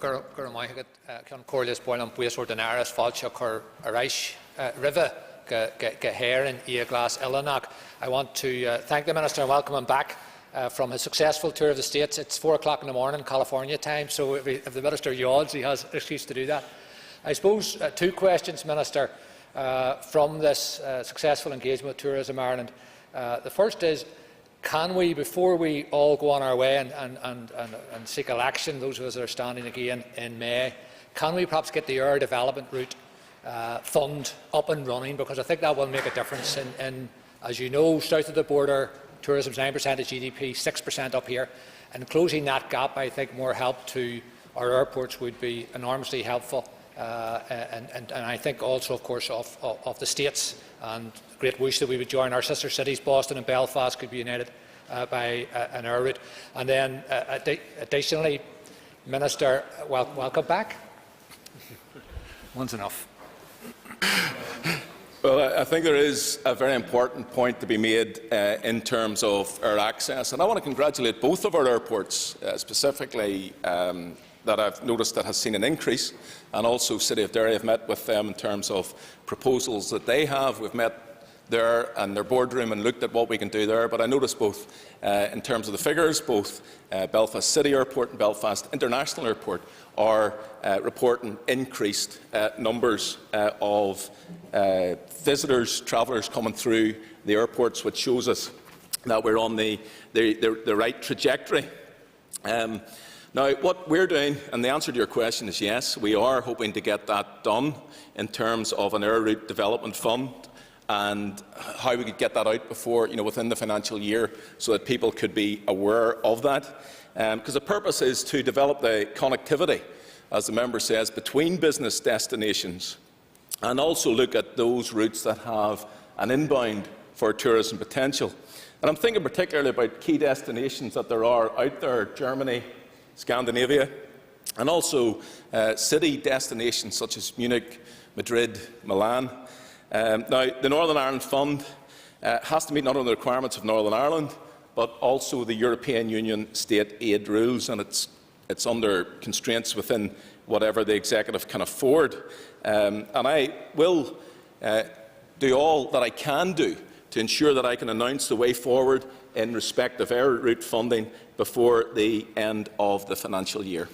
Gurmaihagat can Corliss Boylan Buesor Denaris Falchuk or Arish Riva Gaher and Iaglas Ilanak. I want to thank the Minister and welcome him back from his successful tour of the States. It's 4 o'clock in the morning, California time, so if the Minister yawns, he has an excuse to do that. I suppose 2 questions, Minister, from this successful engagement with Tourism Ireland. The first is, can we, before we all go on our way and seek election, those of us that are standing again in May, can we perhaps get the Air Development Route Fund up and running? Because I think that will make a difference. As you know, south of the border, tourism is 9% of GDP, 6% up here. And closing that gap, I think more help to our airports would be enormously helpful. And I think also, of course, of the states, and great wish that we would join our sister cities, Boston and Belfast, could be united by an air route. And then, additionally, Minister, welcome back. One's enough. Well, I think there is a very important point to be made in terms of air access, and I want to congratulate both of our airports, specifically that I've noticed that has seen an increase, and also City of Derry. I've met with them in terms of proposals that they have. We've met there and their boardroom and looked at what we can do there. But I noticed both in terms of the figures, both Belfast City Airport and Belfast International Airport are reporting increased numbers of visitors, travellers coming through the airports, which shows us that we're on the right trajectory. Now, what we're doing, and the answer to your question is yes, we are hoping to get that done in terms of an air route development fund, and how we could get that out before, within the financial year, so that people could be aware of that. Because the purpose is to develop the connectivity, as the member says, between business destinations, and also look at those routes that have an inbound for tourism potential. And I'm thinking particularly about key destinations that there are out there: Germany, Scandinavia, and also city destinations such as Munich, Madrid, Milan. Now, the Northern Ireland Fund has to meet not only the requirements of Northern Ireland, but also the European Union state aid rules, and it's under constraints within whatever the Executive can afford. And I will do all that I can do to ensure that I can announce the way forward in respect of air route funding before the end of the financial year.